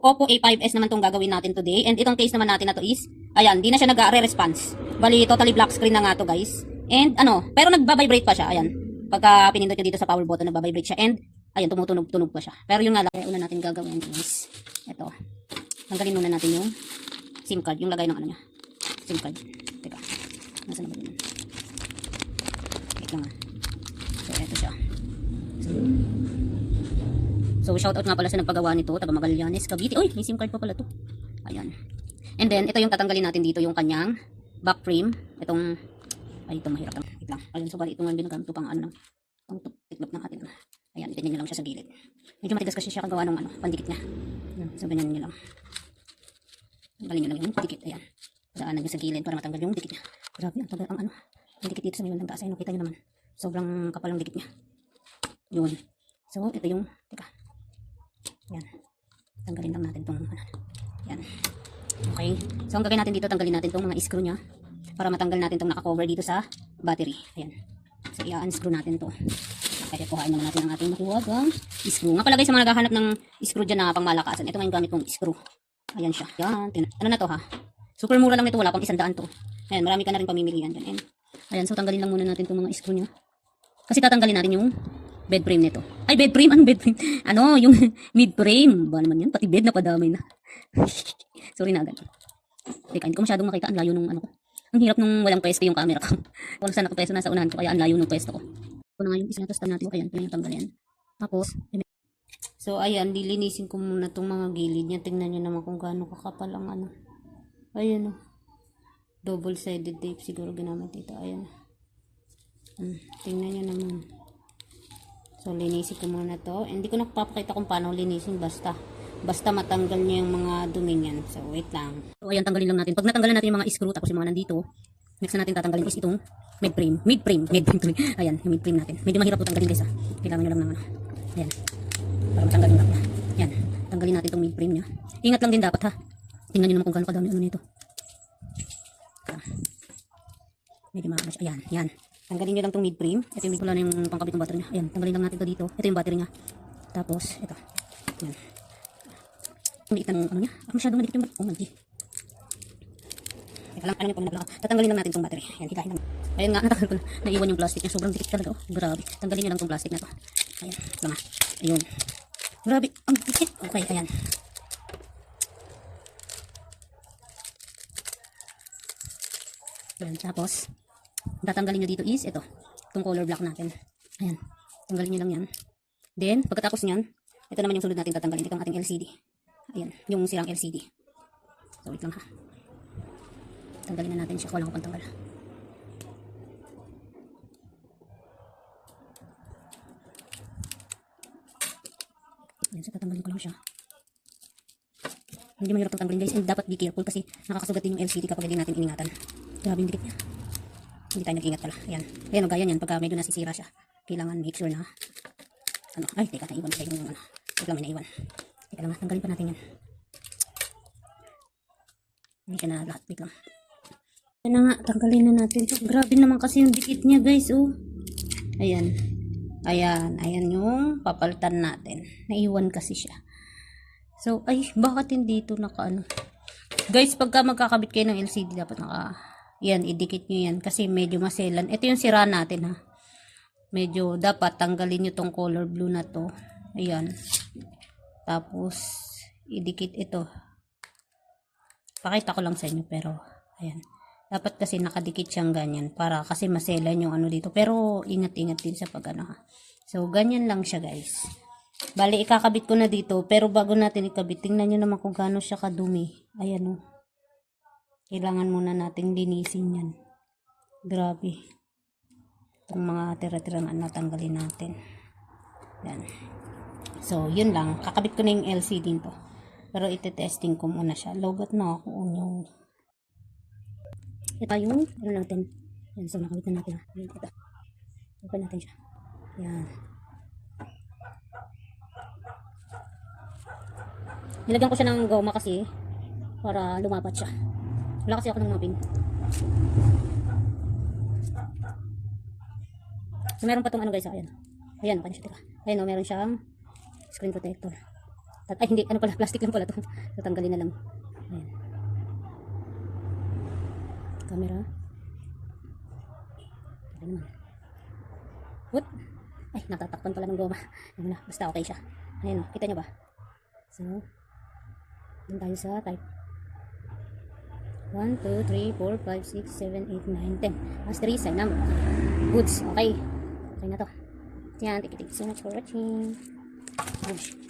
Oppo A5s naman tong gagawin natin today. And itong case naman natin na to is, ayan, di na siya nag-re-response. Bali, totally black screen na nga to guys. And pero nagbabibrate pa siya, ayan. Pagka pinindot nyo dito sa power button, nagbabibrate siya. And, ayan, tumutunog-tunog pa siya. Pero yun nga lang, una natin gagawin is, ito. Tanggalin muna natin yung SIM card, yung lagay ng ano niya. SIM card. Teka, nasa na ba yun? Wait lang So, ito siya. So, shoutout nga pala sa nagpagawa nito, taga Magallanes, Cavite. Uy, may SIM card pa pala to. Ayan. And then, ito yung tatanggalin natin dito, yung kanyang back frame. Itong, ay, ito mahirap lang. Wait lang. Ayun, so, bali, itong ginagamit ko pang pang tiklop ng atin. Ayan, itinyan nyo lang siya sa gilid. Medyo matigas kasi siya kagawa ng pandikit niya. So, ganyan nyo lang. Tanggalin nyo lang yung dikit. Ayan. Daanan nyo sa gilid para matanggal yung dikit niya. Grabe, ang tagal ang ang dikit dito sa may bandang taas. Ayun, kita nyo naman. Sobrang kapal ang dikit niya. Yun. So, ito yung, teka. Yan. Tanggalin lang natin itong yan. Okay. So, ang gagawin natin dito, tanggalin natin itong mga screw niya para matanggal natin itong naka-cover dito sa battery. Ayan. So, i-unscrew natin ito. Kaya kuhain naman natin ang ating mahiwagang screw. Nga pala guys, sa mga naghahanap ng screw dyan na pang malakasan. Ito nga yung gamit kong screw. Ayan siya. Yan. Ano na to ha? Super mura lang nito. Wala pang 100 to. Ayan. Marami ka na rin pamimilihan dyan. Ayan. So, tanggalin lang muna natin itong mga screw niya. Kasi tatanggalin natin yung bed frame nito. Ay, bed frame? Anong bed frame? Yung mid frame. Ba naman yan? Pati bed na padamay na. Sorry na agad. Teka, hindi ko masyadong makita. Ang layo nung ko. Ang hirap nung walang pwesto yung camera ko. Kung saan nakapesto nasa unahan ko. Kaya ang layo nung pwesto ko. Ito na nga yung isinatastan natin. Kaya ito yung tanggalin. Tapos, so ayan, dilinisin ko muna itong mga gilid niya. Tingnan nyo naman kung gaano kakapal ang Ayan o. Double-sided tape siguro ginamit dito. Ayan. Tingnan nyo naman. So, linisin ko muna to. Hindi ko napapakita kung paano linisin basta matanggal niya yung mga dumi niyan. So, wait lang. So, ayan, tanggalin lang natin. Pag natanggalan natin yung mga screw, tapos yung mga nandito, next na natin tatanggalin is itong mid frame. Ayan, yung mid frame natin. Medyo mahirap po tanggalin guys ha. Kailangan nyo lang ng Ayan. Para matanggal yung lock. Ayan. Tanggalin natin itong mid frame niya. Ingat lang din dapat ha. Tingnan nyo naman kung gaano kadami nito. Medyo mahaba siya. Ayan, yan. Tanggalin nyo lang itong mid frame. Ito yung wala na yung pangkabit ng battery niya. Ayan, tanggalin lang natin ito dito. Ito yung battery niya. Tapos, ito. Ayan. Maliit na niya. Masyadong maliit yung battery. Oh, manji. Teka lang, alam niyo pag naglaka. Tatanggalin lang natin itong battery. Ayan, hilahin lang. Ayan nga, natanggal ko na. Naiwan yung plastic niya. Sobrang dikit talaga. Oh, grabe. Tanggalin nyo lang itong plastic na to. Ayan, ito nga. Ayun. Grabe, ang dikit. Okay, ayan. Ayan, tapos, tatanggalin nyo dito is ito, itong color block natin. Ayan, tanggalin nyo lang yan. Then, pagkatapos nyan, ito naman yung sunod natin tatanggalin. Itong ating LCD. Ayan, yung sirang LCD. So, wait lang ha. Tanggalin na natin siya. Walang ko pantanggal. Ayan, so tatanggalin ko lang siya. Hindi mahirap tanggalin guys. And dapat be careful kasi nakakasugat din yung LCD kapag hindi natin iningatan. Grabe yung dikit niya. Hindi tayo nag-ingat pala. Ayan. Ayan o, gaya yan. Pagka medyo nasisira siya, kailangan make sure na ay, teka, naiwan siya yung teka lang, may naiwan. Teka lang, tanggalin pa natin yan. Hindi siya na lahat. Wait lang. Ayan na nga, tanggalin na natin. So, grabe naman kasi yung dikit niya guys. Oh. Ayan. Ayan yung papalitan natin. Naiwan kasi siya. So, ay, bakit hindi ito Guys, pagka magkakabit kayo ng LCD, dapat yan, idikit nyo yan. Kasi medyo maselan. Ito yung sira natin ha. Medyo dapat tanggalin nyo tong color blue na to. Ayan. Tapos, idikit ito. Pakita ko lang sa inyo pero, ayan. Dapat kasi nakadikit siyang ganyan. Para kasi maselan yung dito. Pero, ingat-ingat din sa pag ha. So, ganyan lang siya guys. Bali, ikakabit ko na dito. Pero bago natin ikabit, tingnan nyo naman kung gaano siya kadumi. Ayan o. Kailangan muna nating linisin yan. Grabe. Itong mga tira-tira na tanggalin natin. Yan. So, yun lang. Kakabit ko na yung LCD to. Pero ite-testing ko muna siya. Logat na ako. Ito yung, natin. Yan. So, nakabit na natin. Yan, ito. Open natin siya. Yan. Nilagyan ko siya ng goma kasi para lumapat siya. Wala kasi ako ng mapin. So, meron pa itong guys. Ayan. Ayan, paano siya. Teka. Ayan o, meron siyang screen protector. Ay, hindi. Ano pala? Plastic lang pala to. Tatanggalin na lang. Ayan. Camera. Ito naman. What? Ay, natatakpan pala ng goma. Ano na, basta okay siya. Ayan, kita nyo ba? So, dun tayo sa type. 1, 2, 3, 4, 5, 6, 7, 8, 9, 10. Mas 3, sign number. Goods. Okay. Okay na to. Yan, thank you so much for watching. Goods.